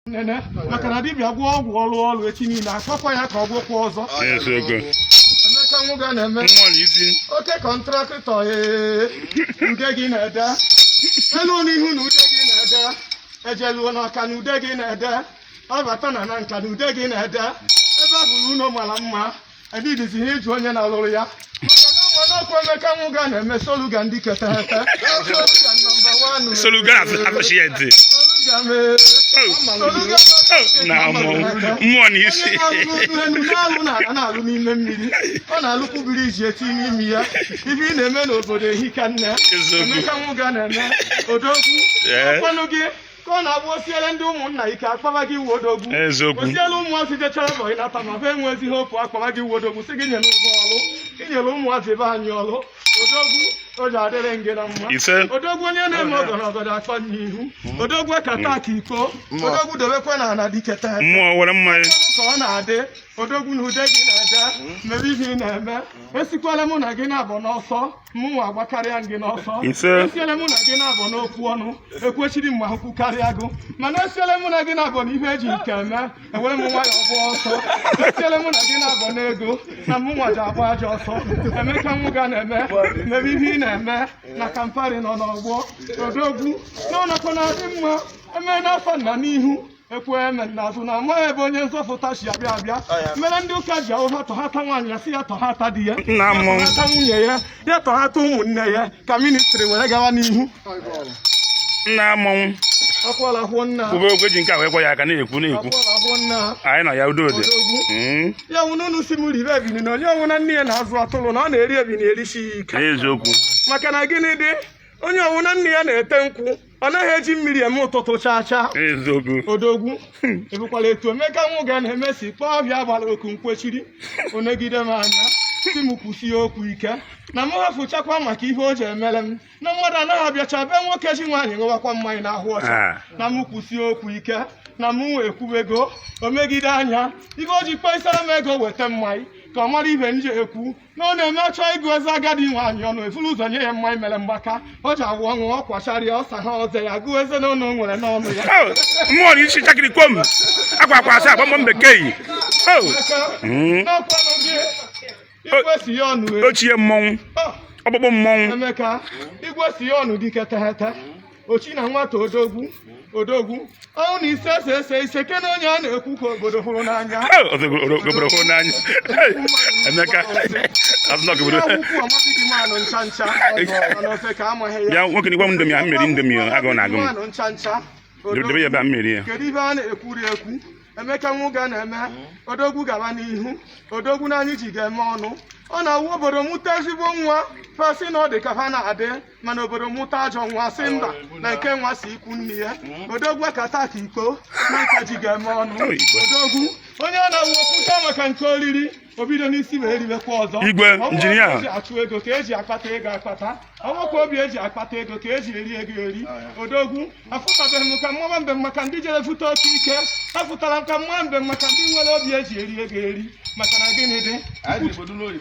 Nene, maka na dibịa gwọ ọgwụ ọrụ echi niile akọkwa ya ka ọ gwọkwa ọzọ. Emeka Nwuga na-eme oke kọntraktọ ude gị na-ede elu n'ihu na ude gị na-ede ejeluo n'ọka na ude gị na-ede ọbata na nka na ude gị na-ede ebe a bụrụ ụlọ mara mma edidizi ihe ịjụ onye na-alụrụ ya maka na nwa n'okwu Emeka Nwuga na-eme soluga ndị ketahete Soluga associate mmụọ n'isi na-alụ n'ime mmiri ọ na-alụkwu biriji eti n'ime ya ibe ị na-eme n'obodo ehika nne Emeka Nwuga na-eme odogwu ọkwanụ gị ka ọ na-abụ osiele ndị ụmụnna ike akpaba gị iwu odogwu osiele ụmụazị jechara bọ ịnata ma be enwezighị opu akpaba gị iwu odogwu si gị nyere ụgwọ ọrụ inyere ụmụazị ebe anyị ọrụ odogwu o ji adịrị ngị na mma odogwu onye na-eme ọgọdọ akpa n'ihu odogwu ekata aka iko odogwu dobekwe na ana diketa ka ọ na-adị odogwu na ude gị na-ede mebe ihe ị na-eme esikwala mụ na gị na-abọ n'ọsọ mụnwa agbakarịa gị n'ọsọ esiele mụ na gị na-abọ n'okwu ọnụ ekwechiri mma akwụkwụ karịa gụ mana esiele mụ na gị na-abọ n'ihe eji nke eme ewere m nwa ya ọgbọ ọsọ esiele mụ na gị na-abọ n'ego na mụnwa ji agba aja ọsọ Emeka Nwuga na-eme mebe ihe ị na-eme na kampani nọ n'ọgbọ odogwu n'ọnọkọ na-adị mma eme n'afọ nna n'ihu ekwe eme n'azụ na amaghị ebe onye nzọpụta si abịa mere ndị ụka ji ahụ ha tọhata nwaanyị ya si ya tọhata di ya tọhata nwunye ya tọhata ụmụnne ya ka ministri were gawa n'ihu nna mmọnwụ akwalahụ nna ogwe ji nke ahụ ekwe ya aka na-ekwu anyị nọ ya udode ya nwụ n'ụnụ si m ribe ebini na onye ọnwụna nne ya na-azụ atụrụ na ọ na-eri ebini erisi ike eziokwu maka na gịnị dị onye ọnwụna nne ya na-ete nkwụ ọ naghị eji mmiri eme ụtụtụ chacha odogwu ebukwala etu Emeka Nwuga na-emesi kpọọ ọbịa gbara oku nkwechiri onegide m anya si m kwụsie okwu ike na m hafụchakwa maka ihe o ji emere m na mmadụ anaghị abịacha be nwoke ji nwaanyị ṅụwakwa mmanya n'ahụ ọcha na m kwụsie okwu ike na m wee kwubego o megide anya ihe o ji kpọisara m ego weta mmanya ka ọ mara ibe nje ekwu na ọ na-eme achọ ịgụ eze agadi nwaanyị ọnụ efuru ụzọ nye ya mmanya mere mgbaka ọ ji awụ ọṅụ ọ kwacharịa ọsa ha ọzọ ya gụọ eze na ụlọ nwere n'ọnụ ya mmụọ n'isi chakiri kwom akwa asa agbamọ mbekee n'ọkwanụ gị igwesi ya ọnụ ochie mmọnwụ ọkpụkpụ mmọnwụ Emeka igwesi ya ọnụ dị ketahete ochi na nwata odogwu ọnwụ na ise ese kena onye a na-ekwu ka obodo hụrụ n'anya Emeka ya nwoke n'ikwa ndomi ya mmeri ndomi agụ na agụ debe ya ba mmeri ya kedu ihe a na-ekwuri ekwu Emeka Nwuga na-eme odogwu gaba n'ihu odogwu na anyị ji ga-eme ọnụ ọ na-awụ obodo mụta ezigbo nwa fasị na ọ dị ka ha na-adị mana obodo mụta ajọ nwa sị mba na nke nwa si ikwu nne ya odogwu akata aka iko na nka ji ga-eme ọnụ odogwu onye ọ na-awụ okwuta maka nke oriri obido n'isi wee riwekwa ọzọ igwe injinia eji achụ ego ka eji akpata ego akpata ọnwekwa obi eji akpata ego ka eji eri ego eri odogwu afụtabeghị m ka mmụọ mbe maka ndị jere vụta oke ike afụtara m ka mmụọ mbe maka ndị nwere obi eji eri ego eri maka na gịnị dị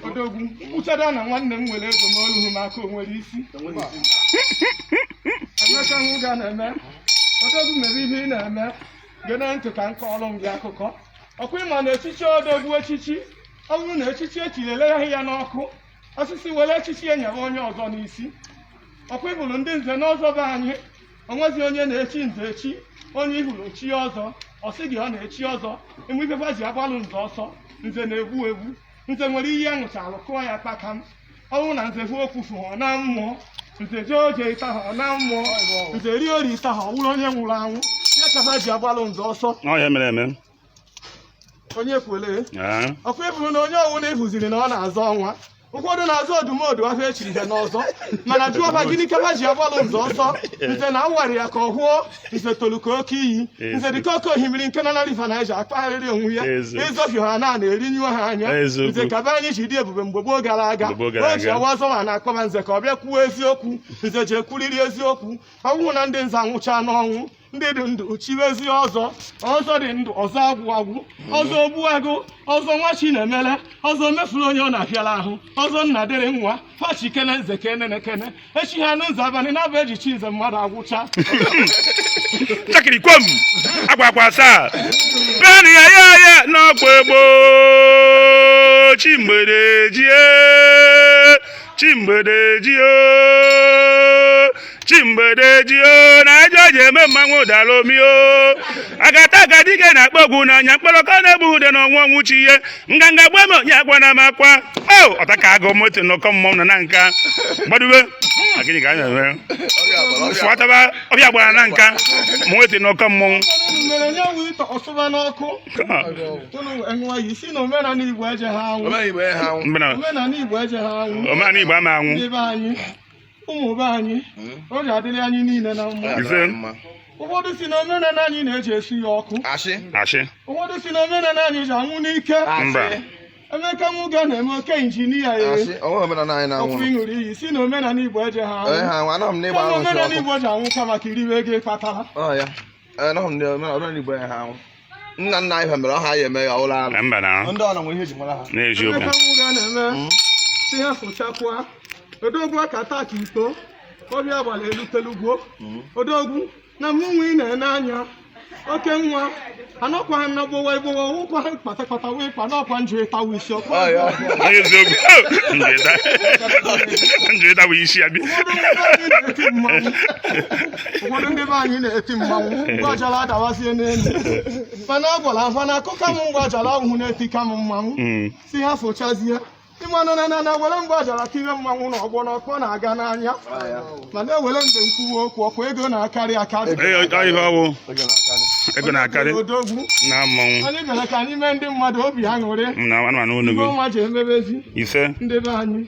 odogwu mkpuchada na nwanne m nwere ego ma oluhu m aka o nwere isi Emeka Nwuga na-eme odogwu mere ihe ị na-eme gene ntị ka nke ọrụ m gị akụkọ ọkwa ịma na echichi odogwu echichi ọ bụrụ na echichi etinyere ya n'ọkụ osisi were echichi enyewe onye ọzọ n'isi ọkwa ịhụrụ ndị nze n'ọzọ be anyị onwezi onye na-echi nze echi onye ihụrụ chi ọzọ ọ sị gị ọ na-echi ọzọ enwe ifefe ji agbalụ nze ọsọ nze na-egbu egbu nze nwere ihe ya ṅụchalụ kụọ ya kpakam ọ bụrụ na nze hụ okwu fụọ na mmụọ nze jee oje ịta ha na mmụọ nze rie ori ịta ha ọ bụrụ onye nwụrụ anwụ ya ka ha ji agbalụ nze ọsọ onye kwele ọkwa ịbụrụ na onye ọwụ na-ehuziri na ọ na-azọ ọnwa ụfọdụ na-azọ odumodu ahụ echiri ihe n'ọzọ mana jụọba gịnị ka ha ji agbalụ nze ọsọ nze na awari ya ka ọ hụọ nze tolu ka oke iyi nze dịka oke ohimiri nke nọ na riva na eji akpagharịrị onwe ya ịzọfio ha na-erinyuo ha anya nze ka be anyị ji dị ebube mgbe gboo gara aga o ji awa ọzọ ma na-akpọba nze ka ọ bịa kwuo eziokwu nze ji ekwuriri eziokwu ọnwụ na ndị nze anwụcha n'ọnwụ ndị dị ndụ chiwezi ọzọ dị ndụ ọzọ agwụ ọzọ ogbu agụ ọzọ nwa Chinemele ọzọ mefuru onye ọ na-ahịara ahụ ọzọ nna dịrị nwa fachi kene nze kenenekene echi ha n'ụzọ abalị na-abụ eji chi nze mmadụ agwụcha chakiri kom agwagwa sa beni ya no kwegbo chimbede jio na joje me manwo dalomio agata gadige na kpogu na nya kpoloka na bu de no nwo chiye nganga gbemo nya gwa na makwa oh otaka ago moto no kom na nka gbaduwe akini ka nya swata ba obia gba na nka moto no kom mere nya wi to osoba na oku tunu enwa yi si no mena ni igbo eje ha anwu mena ni igbo eje ha anwu o ma ni igbo ama anwu ụmụ be anyị o ji adịrị anyị niile na mma ụfọdụ si na omenala anyị na-eji esi ya ọkụ ụfọdụ si na omenala anyị ji anwụ n'ike Emeka Nwuga na-eme oke injinia ya ọkụ ịṅụrụ iyi si na omenala Igbo eje ha anwụ omenala Igbo ji anwụ ka maka iriwe ego kpatara nna nna anyị mere ọha ya eme ya ụlọ alụ ndị ọ na-nwe ihe eji mara ha Emeka Nwuga na-eme si ha fụchakwa odogwu akata ka ito ọbịa gbara elutelugwo odogwu na mmụnwe ị na-ene anya oke nwa anọkwa na gbowa igbowa ụkwa kpatakpata wee kpa n'ọkwa njụ ịtawa isi ọkụ ụfọdụ ndị be anyị na-eti mmanwụ mgbajala adawazie n'elu mana ọ gwara afọ na akụka m mgbajala ọhụụ na-eti ka m mmanwụ si ha fochazie ịmanụ na were mgbajala ka iwe mmanwụ na ọgbọ n'ọkpọ na-aga n'anya mana ewere mgbe nkwuwa okwu ọkwa ego na-akarị akarị ego na-akarị na mmanwụ anyị mere ka anyị mee ndị mmadụ obi aṅụrị nwa ji emebezi ise ndị be anyị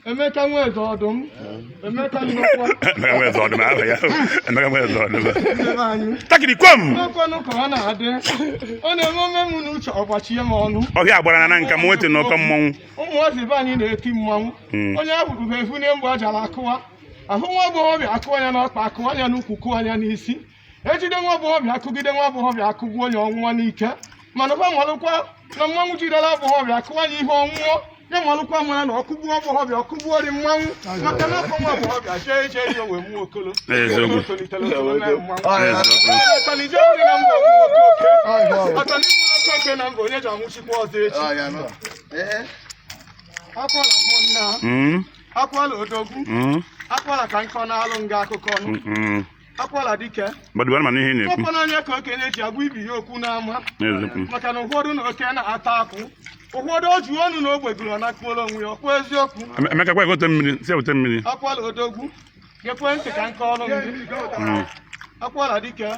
Emeka Nweze Ọdụm Emeka Nnukwu takiri kom n'ọkwanụ ka ọ na-adị ọ na-eme omemu n'uche ọgbachie m ọnụ ọhịa gbara na nka m nwete n'ọkọ mmanwụ ụmụazị be anyị na-eti mmanwụ onye ahụrụ ga-efunye mgbe ajara akụwa ahụ nwa agbọghọbịa akụwa anya n'ọkpa akụwa anya n'ukwu kụwa anya n'isi ejide nwa agbọghọbịa akụgide nwa agbọghọbịa akụgbu onye ọnwụnwa n'ike mana ụba malụkwa na mmanwụ jidere agbọghọbịa akụwa anya ihe ọnwụọ ya malụkwa mara na ọkụgbuo agbọghọbịa ọkụgbuori mmanwụ maka na ọkọ nwa agbọghọbịa jee ije ihe owe mmụọ okolo oke na mba onye ji anwụchikwa ọzọ echi akwala odogwu akwala ka nkọ na-alụ nga akụkọ ọnụ akwala dike ọkpọna anya ka okenye ji agwa ibi ya okwu n'ama maka na ụfọdụ na oke na-ata akwụ ụfọdụ o ji ọnụ na ogbegoro na kpụrụ onwe ya ọkwa eziokwu akwala odogwu gekwe ntị ka nkọ ọrụ ndị akwala dike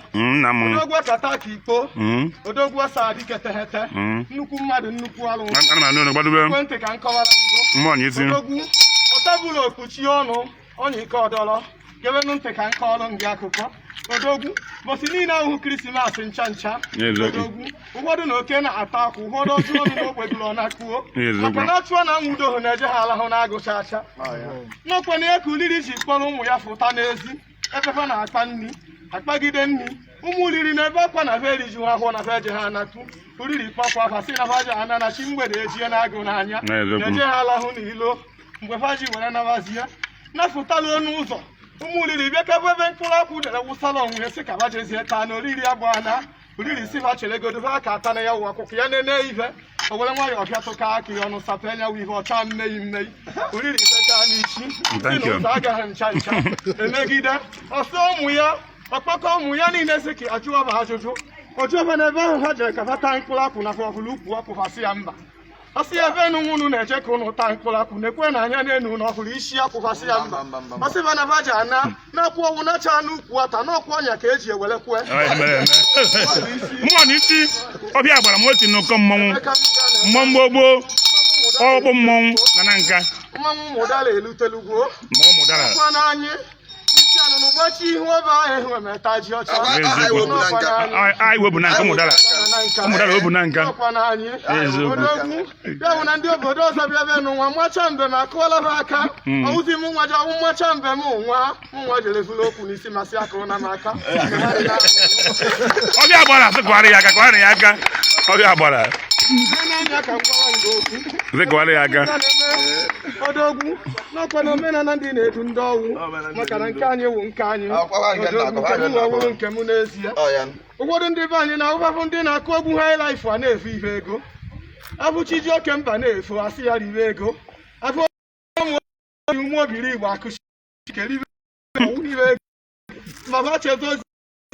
odogwu akata ka ikpo odogwu asa dike tehete nnukwu mmadụ nnukwu alụ gekwe ntị ka nkọwara ngo odogwu ọtabụla okpuchi ọnụ onye ike ọdọrọ gebenu ntị ka nke ọrụ ndị akụkọ odogwu bọsị niile ahụ krismas ncha ncha odogwu ụfọdụ na oke na-ata akwụ ụfọdụ otu ọnụ na ogbegoro na kpuo maka na achụọ na nwudo na-eje ha alahụ na-agụcha acha n'okwe na eke uliri ji kpọrọ ụmụ ya fụta n'ezi efefe na-akpa nri akpagide nri ụmụ uliri na ebe akwa na fe eriju ha ahụ na fe eje ha anatụ uriri kpakwa afa si na faji ana na chi mgbede ejie na-agụ n'anya na-eje ha alahụ na ilo mgbe faji were nabazie na-afụtala ọnụ ụzọ ụmụ uliri bịa ka ebe mkpụrụ akwụ dere wụsala onwe ya si ka bajezie taa na oriri agba na oriri si ha chere godo ha ka ata na ya wụ akwụkwọ ya na-ene ihe o were nwayọọ ọbịa tụka aka ya ọnụ sapụ anya wụ ihe ọcha mmeghi mmeghi oriri fecha n'isi si na ụzọ agaghị ncha ncha emegide ọsọ ụmụ ya ọkpọkọ ụmụ ya niile si ka ajụọba ha ajụjụ ojuoba na ebe ahụ ha jere ka ha taa mkpụrụ akwụ na ọhụrụ ukwu akwụkwasị ya mba ọsị ebe enu nwunu na-eje ka ụnụ taa mkpụrụ akwụ na-ekwe na anya n'enu na ọhụrụ isi akwụkwasị ya mba ọsịba na vaja ana na-akwụ ọgwụ nacha n'ukwu ata n'ọkwụ ọnya ka eji ewere kwe mmụọ n'isi ọbịa gbara m otu n'ụkọ mmọnwụ mmọnwụ gboo ọkpụ mmọnwụ na nka mmanwụ mụdara elutelugwo mụdara anyị n'ụbọchị ihu ebe ahụ emeta ji ọcha anyị webu na nka ụmụdara obu na nka odogwu ya bụ na ndị obodo ọzọ bịa bịa n'ụwa mmacha mbe ma akụọla ha aka ọwụzi m nwa ji ọwụ mmacha mbe m nwa jere fụrụ okwu n'isi masị akụrụ na m aka ọbịa gbara sịkwara ya aka ọbịa gbara n'anya ka ngwawa ndị okwu zikọwara ya aka odogwu n'ọkwa na omenala ndị na-edu ndị ọwụ maka na nke anyị wụ nke anyị ọwụrụ nke m n'ezie ụfọdụ ndị be anyị na ụfafụ ndị na-akụ egwu haịlaịfụ a na-efu ihe ego afụ Chijioke Mba na-efu asị ya riwe ego afụ ụmụ obiri Igbo akụchikeriwe ego mama chezozi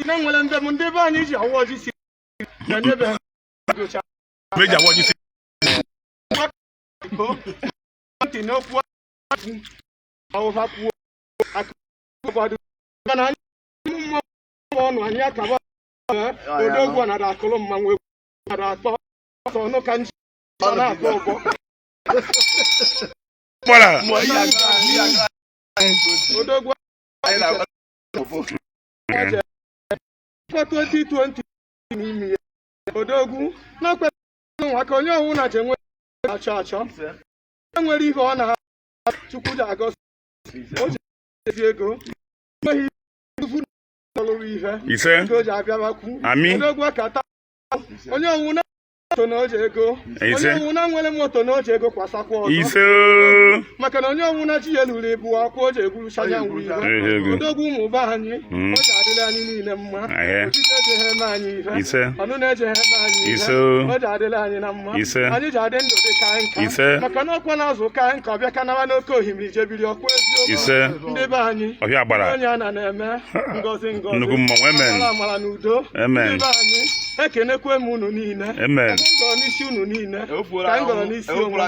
na nwere ndị m ndị be anyị ji awụ ọjị si na-enyebe ha gocha meji awụ ọjị si ntị n'okwu awụfapụo akụkwado mana anyị mmụọ ọnụ anyị akaba odogwu anara akụrụ mmanwụ egwu nara akpọ ọsọ ọnụ ka nji na-akpọ ụbọ kpọra odogwu 2020 n'ime ya odogwu na-akpata nwa ka onye ọwụ na chenwe achọ achọ enwere ihe ọ na Chukwu ji agọzi o ji ezi ego enweghị ifu n'ọlụrụ ihe ego ji abịabakwu odogwu akata onye ọwụ na moto na oji ego onye ọwụ na nwere moto na oji ego kwasakwa ọzọ maka na onye ọwụ na chi ya lụrụ ebu akwa o ji egwuru chanya nwụ ihe odogwu ụmụ be anyị o ji adịrị anyị niile mma ojiji ejeghe eme anyị ihe ọnụ na-ejeghe eme anyị ihe o ji adịrị anyị na mma anyị ji adị ndụ dị ka nka maka na ọkwa na-azụ ka nka ọbịa ka nawa n'oke ohimiri jebiri ọkwa eziokwu ndị be anyị onye a na-eme ngozi amara na udo ndị be anyị ekenekwe m unu niile ngọrọ n'isi unu niile ka m gọrọ n'isi onwe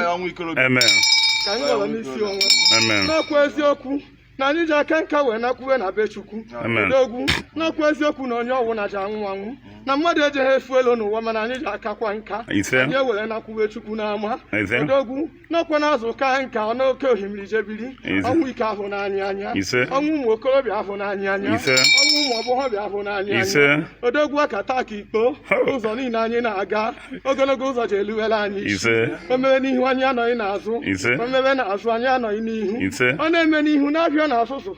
n'okwu eziokwu na anyị ji aka nka wee nakwuwe na be Chukwu odogwu n'okwu eziokwu na onye ọwụ na ji anwụ anwụ na mmadụ ejeghị efu elu n'ụwa mana anyị ji akakwa nka anyị ewere nakwuwe Chukwu n'ama odogwu n'okwe na-azụ ka nka ọ n'oke ohimiri jebiri ọnwụ ike ahụ n'anya anya ọnwụ ụmụ okorobịa ahụ n'anya anya ọnwụ ụmụ agbọghọbịa ahụ n'anya anya odogwu akata aka ikpo ụzọ niile anyị na-aga ogologo ụzọ ji eluwere anyị isi o mere n'ihu anyị anọghị n'azụ o mere n'azụ anyị anọghị n'ihu ọ na-eme n'ihu na-abịa n'azụzụ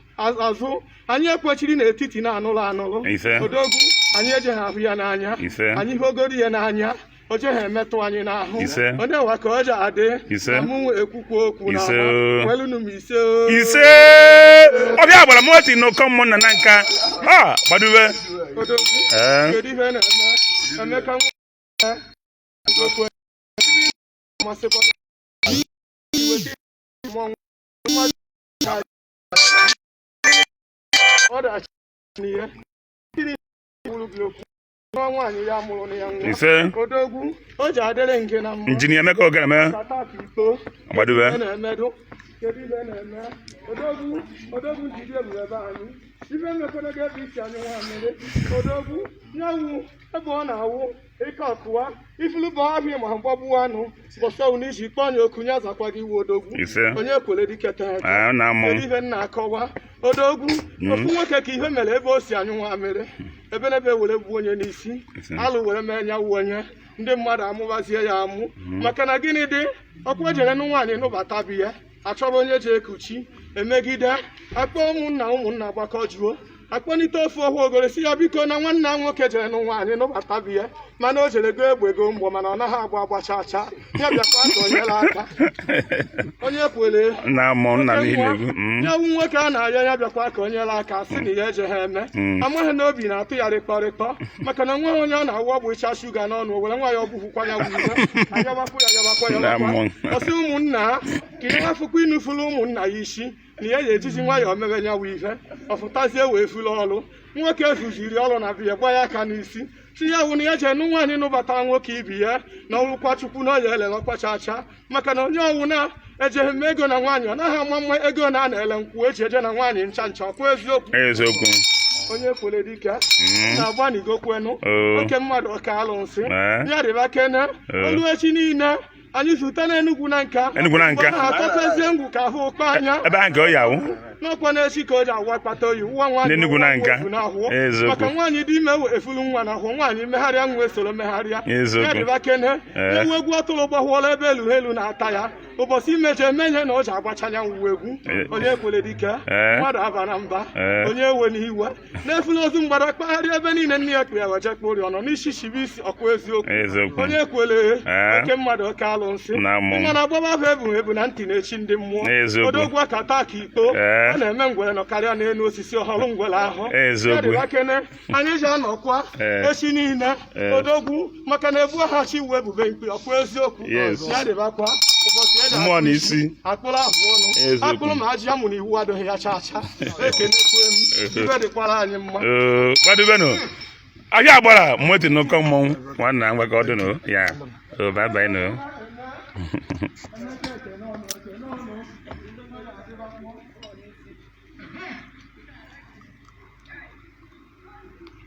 azụ anyị ekwechiri n'etiti na-anụrụ anụrụ odogwu anyị ejeghị ahụ ya n'anya anyị hụgoro ya n'anya o jeghị emetụ anyị n'ahụ onye nwa ka o ji adị na mụnwe ekwukwu okwu na welunu m ise ọbịa gbara m oti n'ụkọ mmụnna na nka ha gbadowe odogwu kedu ihe na-eme emeka masịkwa ọdachi n'ihe kwuru gị okwu nwa nwaanyị ya mụrụ na ya nwa odogwu o ji adịrị nke na mma injinia Emeka Ogarame gbadowe na-emedu kedu ihe na-eme odogwu njide ebube ebe anyị ife mmekọrọ ga-ebe isi anyị nwa mere odogwu nyanwụ ebe ọ na-awụ ike ọkụwa ifuluba ahịa ma mgbagbu anụ bọsọwụ n'iji ikpe onye okunye azakwa gị iwu odogwu onye kwere diketa kedu ihe na-akọwa odogwu ofu nwoke ka ihe mere ebe o si anyị nwa mere ebe n'ebe were bụ onye n'isi alụ were mee nyanwụ onye ndị mmadụ amụbazie ya amụ maka na gịnị dị ọkwa jere nụ nwaanyị nụbata biya achọrọ onye ji ekuchi emegide akpọ ụmụnna gbakọ juo akpọnite ofe ọhụụ ogoro si ya biko na nwanna nwoke jere nụ nwaanyị nụbata biya mana o jere go egbe go mgbọ mana ọ naghị agba agbachacha ya bịakwa ka onyere aka onye kwere ya wụ nwoke a na-arịọ ya bịakwa ka onyere aka sị na ya ejeghị eme amaghị na obi na-atụ ya rịkpọrịkpọ maka na nweghị onye ọ na-awụ ọgwụ ịcha shuga n'ọnụ o were nwa ya ọgwụkwukwa ya wuiwe ayabakwa ọsị ụmụnna ka ihe afụkwa inufuru ụmụnna ya isi na ya ga-ejizi nwayọọ mere ya wụ ihe ọfụtazie wee furu ọrụ nwoke efuziri ọrụ na biya gba ya aka n'isi si ya wụ na ya jee nụ nwaanyị nụbata nwoke ibi ya na ọrụkwa Chukwu na oya elele ọkpachacha maka na onye ọwụ na-ejeghị m ego na nwaanyị ọ naghị ama mma ego na ana ele nkwụ eji eje na nwaanyị ncha ncha ọkwa eziokwu onye kwere dike na-agbanigokwenụ oke mmadụ ọka alụ nsị ya dịba kene olu echi niile anyị zute n'Enugwu na nka na-atọpezie ngwu ka ahụ ụkpa anya ebe ahụ ka ọ ya n'ọkwa na-esi ka o ji agwa kpata oyi nwa nwaanyị n'Enugu na nka maka nwaanyị dị ime efulu nwa na ahụ nwaanyị megharịa nwa esoro megharịa ya dịba kene ewu egwu ọtụrụ gbahụọla ebe elu elu na-ata ya ụbọchị imeje emenye na o ji agbachanya ngwa egwu onye ekwere dike mmadụ aba na mba onye ewe n'iwe na-efula ozu mgbada kpagharịa ebe niile nne ya kpere weje kpori ọnọ n'isi shibe isi ọkụ eziokwu onye ekwere oke mmadụ oke alụnsị mana agbaba bụ ebu na ntị na-echi ndị mmụọ odogwu aka taa ka ikpo ọ na-eme ngwere nọ karịa n'elu osisi ọhọrọ ngwere ahụ adịbakene anyị ji anọkwa echi niile odogwu maka na ebuaghachi iwu ebube mkpi ọkụ eziokwu ya dịbakwa mmụọ n'isi akpụrụ ahụ ọnụ akpụrụ ma ajị amụ na iwu adịghị ya chacha ekenekwe m ibe dịkwara anyị mma gbadubenu ahịa agbara mmụọ n'ụkọ mmọnwụ nwanna mgbakọ ọdụnụ ya baịbaịnụ